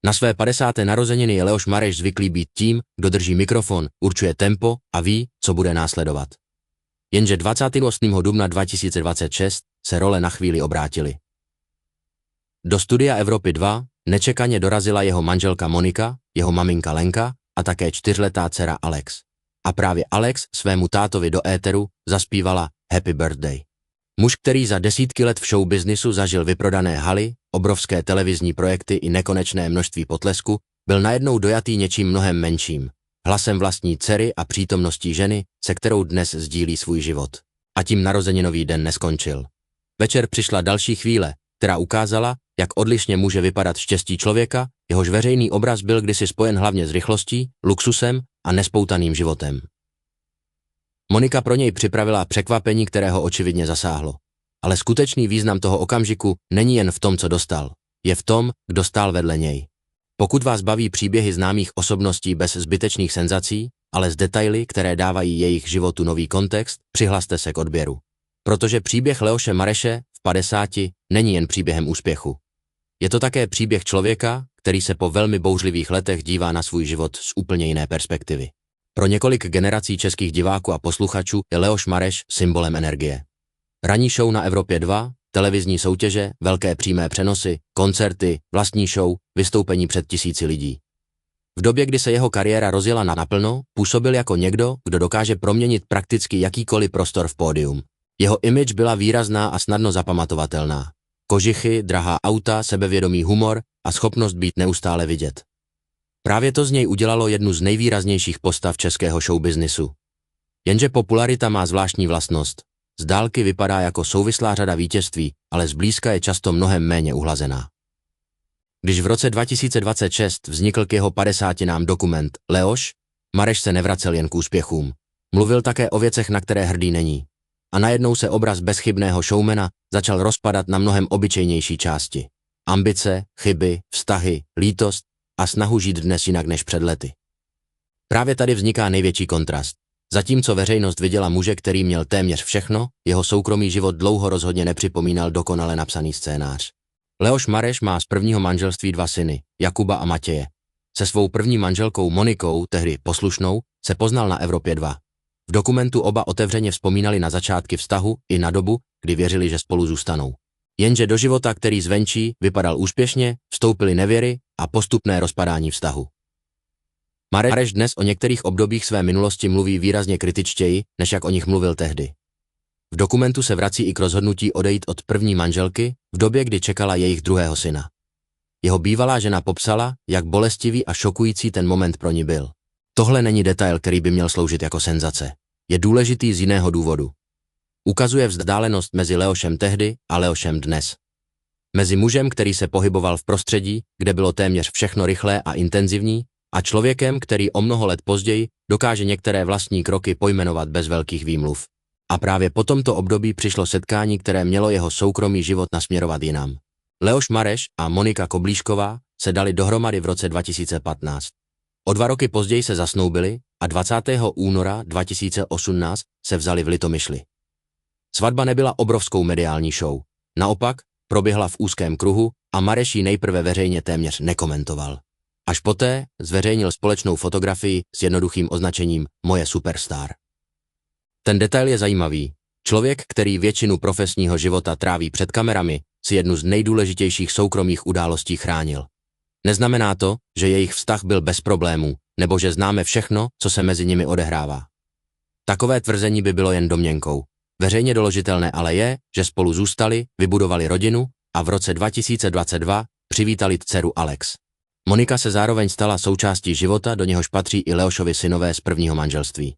Na své 50. narozeniny je Leoš Mareš zvyklý být tím, kdo drží mikrofon, určuje tempo a ví, co bude následovat. Jenže 28. dubna 2026 se role na chvíli obrátily. Do studia Evropy 2 nečekaně dorazila jeho manželka Monika, jeho maminka Lenka a také 4letá dcera Alex. A právě Alex svému tátovi do éteru zaspívala Happy Birthday. Muž, který za desítky let v showbiznisu zažil vyprodané haly, obrovské televizní projekty i nekonečné množství potlesku, byl najednou dojatý něčím mnohem menším. Hlasem vlastní dcery a přítomností ženy, se kterou dnes sdílí svůj život. A tím narozeninový den neskončil. Večer přišla další chvíle, která ukázala, jak odlišně může vypadat štěstí člověka, jehož veřejný obraz byl kdysi spojen hlavně s rychlostí, luxusem a nespoutaným životem. Monika pro něj připravila překvapení, které ho očividně zasáhlo. Ale skutečný význam toho okamžiku není jen v tom, co dostal. Je v tom, kdo stál vedle něj. Pokud vás baví příběhy známých osobností bez zbytečných senzací, ale s detaily, které dávají jejich životu nový kontext, přihlaste se k odběru. Protože příběh Leoše Mareše v 50 není jen příběhem úspěchu. Je to také příběh člověka, který se po velmi bouřlivých letech dívá na svůj život z úplně jiné perspektivy. Pro několik generací českých diváků a posluchačů je Leoš Mareš symbolem energie. Ranní show na Evropě 2, televizní soutěže, velké přímé přenosy, koncerty, vlastní show, vystoupení před tisíci lidí. V době, kdy se jeho kariéra rozjela naplno, působil jako někdo, kdo dokáže proměnit prakticky jakýkoliv prostor v pódium. Jeho image byla výrazná a snadno zapamatovatelná. Kožichy, drahá auta, sebevědomý humor a schopnost být neustále vidět. Právě to z něj udělalo jednu z nejvýraznějších postav českého showbiznisu. Jenže popularita má zvláštní vlastnost. Z dálky vypadá jako souvislá řada vítězství, ale zblízka je často mnohem méně uhlazená. Když v roce 2026 vznikl k jeho 50. dokument Leoš, Mareš se nevracel jen k úspěchům. Mluvil také o věcech, na které hrdý není. A najednou se obraz bezchybného showmana začal rozpadat na mnohem obyčejnější části. Ambice, chyby, vztahy, lítost a snahu žít dnes jinak než před lety. Právě tady vzniká největší kontrast. Zatímco veřejnost viděla muže, který měl téměř všechno, jeho soukromý život dlouho rozhodně nepřipomínal dokonale napsaný scénář. Leoš Mareš má z prvního manželství 2 syny, Jakuba a Matěje. Se svou první manželkou Monikou, tehdy poslušnou, se poznal na Evropě 2. V dokumentu oba otevřeně vzpomínali na začátky vztahu i na dobu, kdy věřili, že spolu zůstanou. Jenže do života, který zvenčí vypadal úspěšně, vstoupily nevěry a postupné rozpadání vztahu. Mareš dnes o některých obdobích své minulosti mluví výrazně kritičtěji, než jak o nich mluvil tehdy. V dokumentu se vrací i k rozhodnutí odejít od první manželky v době, kdy čekala jejich druhého syna. Jeho bývalá žena popsala, jak bolestivý a šokující ten moment pro ní byl. Tohle není detail, který by měl sloužit jako senzace. Je důležitý z jiného důvodu. Ukazuje vzdálenost mezi Leošem tehdy a Leošem dnes. Mezi mužem, který se pohyboval v prostředí, kde bylo téměř všechno rychlé a intenzivní, a člověkem, který o mnoho let později dokáže některé vlastní kroky pojmenovat bez velkých výmluv. A právě po tomto období přišlo setkání, které mělo jeho soukromý život nasměrovat jinam. Leoš Mareš a Monika Koblíšková se dali dohromady v roce 2015. O 2 roky později se zasnoubili a 20. února 2018 se vzali v Litomyšli. Svatba nebyla obrovskou mediální show. Naopak, proběhla v úzkém kruhu a Mareš ji nejprve veřejně téměř nekomentoval. Až poté zveřejnil společnou fotografii s jednoduchým označením Moje superstar. Ten detail je zajímavý. Člověk, který většinu profesního života tráví před kamerami, si jednu z nejdůležitějších soukromých událostí chránil. Neznamená to, že jejich vztah byl bez problémů, nebo že známe všechno, co se mezi nimi odehrává. Takové tvrzení by bylo jen domněnkou. Veřejně doložitelné ale je, že spolu zůstali, vybudovali rodinu a v roce 2022 přivítali dceru Alex. Monika se zároveň stala součástí života, do něhož patří i Leošovi synové z prvního manželství.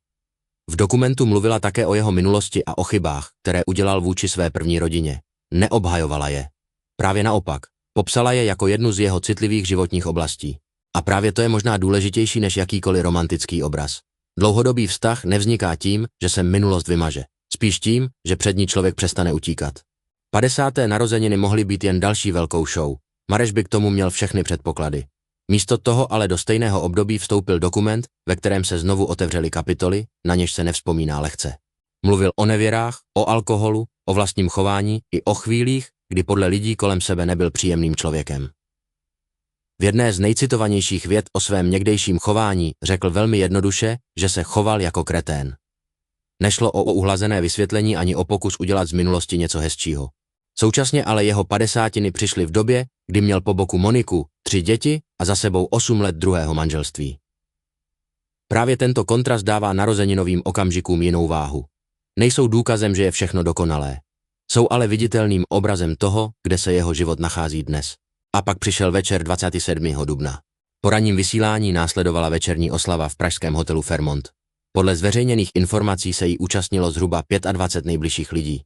V dokumentu mluvila také o jeho minulosti a o chybách, které udělal vůči své první rodině. Neobhajovala je. Právě naopak, popsala je jako jednu z jeho citlivých životních oblastí. A právě to je možná důležitější než jakýkoliv romantický obraz. Dlouhodobý vztah nevzniká tím, že se minulost vymaže. Spíš tím, že před ní člověk přestane utíkat. 50. narozeniny mohly být jen další velkou show. Mareš by k tomu měl všechny předpoklady. Místo toho ale do stejného období vstoupil dokument, ve kterém se znovu otevřely kapitoly, na něž se nevzpomíná lehce. Mluvil o nevěrách, o alkoholu, o vlastním chování i o chvílích, kdy podle lidí kolem sebe nebyl příjemným člověkem. V jedné z nejcitovanějších vět o svém někdejším chování řekl velmi jednoduše, že se choval jako kretén. Nešlo o uhlazené vysvětlení ani o pokus udělat z minulosti něco hezčího. Současně ale jeho 50. přišly v době, kdy měl po boku Moniku, 3 děti a za sebou 8 let druhého manželství. Právě tento kontrast dává narozeninovým okamžikům jinou váhu. Nejsou důkazem, že je všechno dokonalé. Jsou ale viditelným obrazem toho, kde se jeho život nachází dnes. A pak přišel večer 27. dubna. Po ranním vysílání následovala večerní oslava v pražském hotelu Fairmont. Podle zveřejněných informací se jí účastnilo zhruba 25 nejbližších lidí.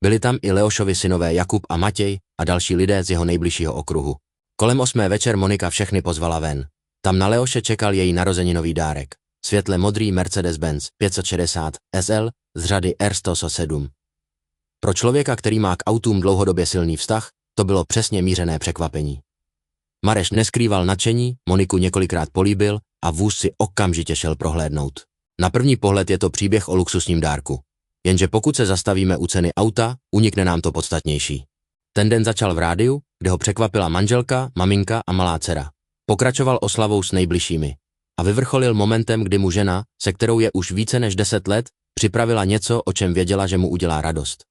Byli tam i Leošovi synové Jakub a Matěj a další lidé z jeho nejbližšího okruhu. Kolem 8. večer Monika všechny pozvala ven. Tam na Leoše čekal její narozeninový dárek. Světle modrý Mercedes-Benz 560 SL z řady R107. Pro člověka, který má k autům dlouhodobě silný vztah, to bylo přesně mířené překvapení. Mareš neskrýval nadšení, Moniku několikrát políbil a vůz si okamžitě šel prohlédnout. Na první pohled je to příběh o luxusním dárku. Jenže pokud se zastavíme u ceny auta, unikne nám to podstatnější. Ten den začal v rádiu, kde ho překvapila manželka, maminka a malá dcera. Pokračoval oslavou s nejbližšími. A vyvrcholil momentem, kdy mu žena, se kterou je už více než 10 let, připravila něco, o čem věděla, že mu udělá radost.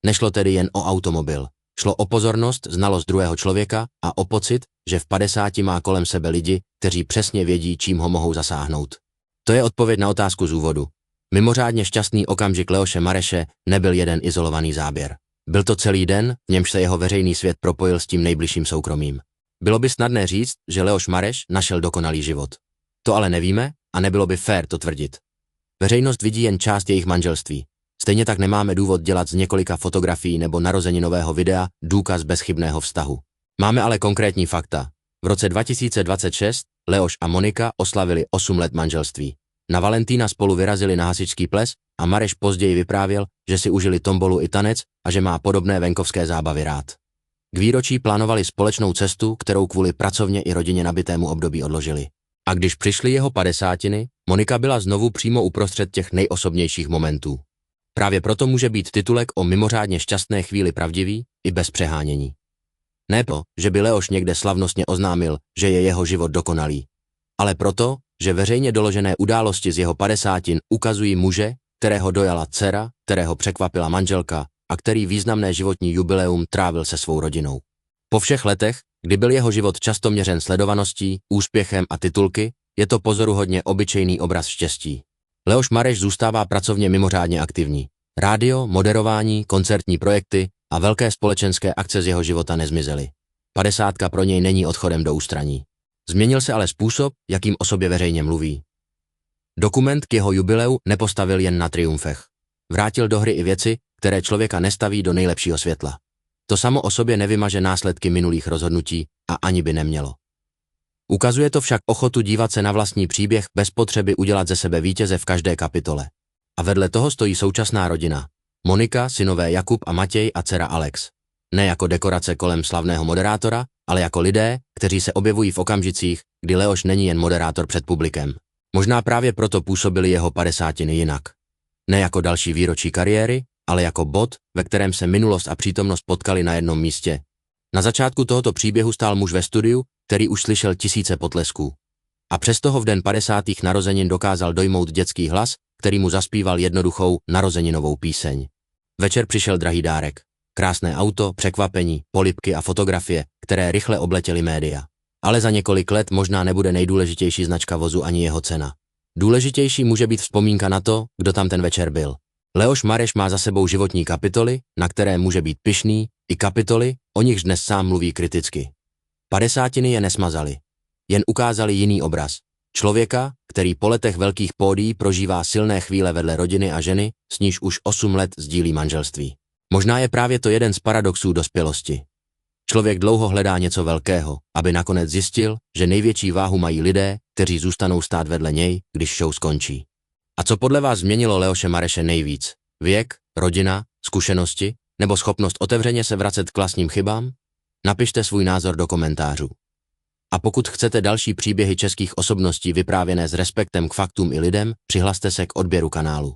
Nešlo tedy jen o automobil. Šlo o pozornost, znalost druhého člověka a o pocit, že v 50 má kolem sebe lidi, kteří přesně vědí, čím ho mohou zasáhnout. To je odpověď na otázku z úvodu. Mimořádně šťastný okamžik Leoše Mareše nebyl jeden izolovaný záběr. Byl to celý den, v němž se jeho veřejný svět propojil s tím nejbližším soukromým. Bylo by snadné říct, že Leoš Mareš našel dokonalý život. To ale nevíme a nebylo by fér to tvrdit. Veřejnost vidí jen část jejich manželství. Stejně tak nemáme důvod dělat z několika fotografií nebo narozeninového videa důkaz bezchybného vztahu. Máme ale konkrétní fakta. V roce 2026 Leoš a Monika oslavili 8 let manželství. Na Valentína spolu vyrazili na hasičský ples a Mareš později vyprávěl, že si užili tombolu i tanec a že má podobné venkovské zábavy rád. K výročí plánovali společnou cestu, kterou kvůli pracovně i rodině nabitému období odložili. A když přišly jeho 50, Monika byla znovu přímo uprostřed těch nejosobnějších momentů. Právě proto může být titulek o mimořádně šťastné chvíli pravdivý i bez přehánění. Ne to, že by Leoš někde slavnostně oznámil, že je jeho život dokonalý, ale proto, že veřejně doložené události z jeho 50 ukazují muže, kterého dojala dcera, kterého překvapila manželka a který významné životní jubileum trávil se svou rodinou. Po všech letech, kdy byl jeho život často měřen sledovaností, úspěchem a titulky, je to pozoruhodně obyčejný obraz štěstí. Leoš Mareš zůstává pracovně mimořádně aktivní. Rádio, moderování, koncertní projekty a velké společenské akce z jeho života nezmizely. 50 pro něj není odchodem do ústraní. Změnil se ale způsob, jakým o sobě veřejně mluví. Dokument k jeho jubileu nepostavil jen na triumfech. Vrátil do hry i věci, které člověka nestaví do nejlepšího světla. To samo o sobě nevymaže následky minulých rozhodnutí a ani by nemělo. Ukazuje to však ochotu dívat se na vlastní příběh bez potřeby udělat ze sebe vítěze v každé kapitole. A vedle toho stojí současná rodina. Monika, synové Jakub a Matěj a dcera Alex. Ne jako dekorace kolem slavného moderátora, ale jako lidé, kteří se objevují v okamžicích, kdy Leoš není jen moderátor před publikem. Možná právě proto působili jeho 50 jinak. Ne jako další výročí kariéry, ale jako bod, ve kterém se minulost a přítomnost potkali na jednom místě. Na začátku tohoto příběhu stál muž ve studiu, který už slyšel tisíce potlesků. A přesto ho v den 50. narozenin dokázal dojmout dětský hlas, který mu zaspíval jednoduchou narozeninovou píseň. Večer přišel drahý dárek. Krásné auto, překvapení, polibky a fotografie, které rychle obletěly média. Ale za několik let možná nebude nejdůležitější značka vozu ani jeho cena. Důležitější může být vzpomínka na to, kdo tam ten večer byl. Leoš Mareš má za sebou životní kapitoly, na které může být pyšný, i kapitoly, o nichž dnes sám mluví kriticky. 50 je nesmazali. Jen ukázali jiný obraz. Člověka, který po letech velkých pódií prožívá silné chvíle vedle rodiny a ženy, s níž už 8 let sdílí manželství. Možná je právě to jeden z paradoxů dospělosti. Člověk dlouho hledá něco velkého, aby nakonec zjistil, že největší váhu mají lidé, kteří zůstanou stát vedle něj, když show skončí. A co podle vás změnilo Leoše Mareše nejvíc? Věk, rodina, zkušenosti nebo schopnost otevřeně se vracet k vlastním chybám? Napište svůj názor do komentářů. A pokud chcete další příběhy českých osobností vyprávěné s respektem k faktům i lidem, přihlaste se k odběru kanálu.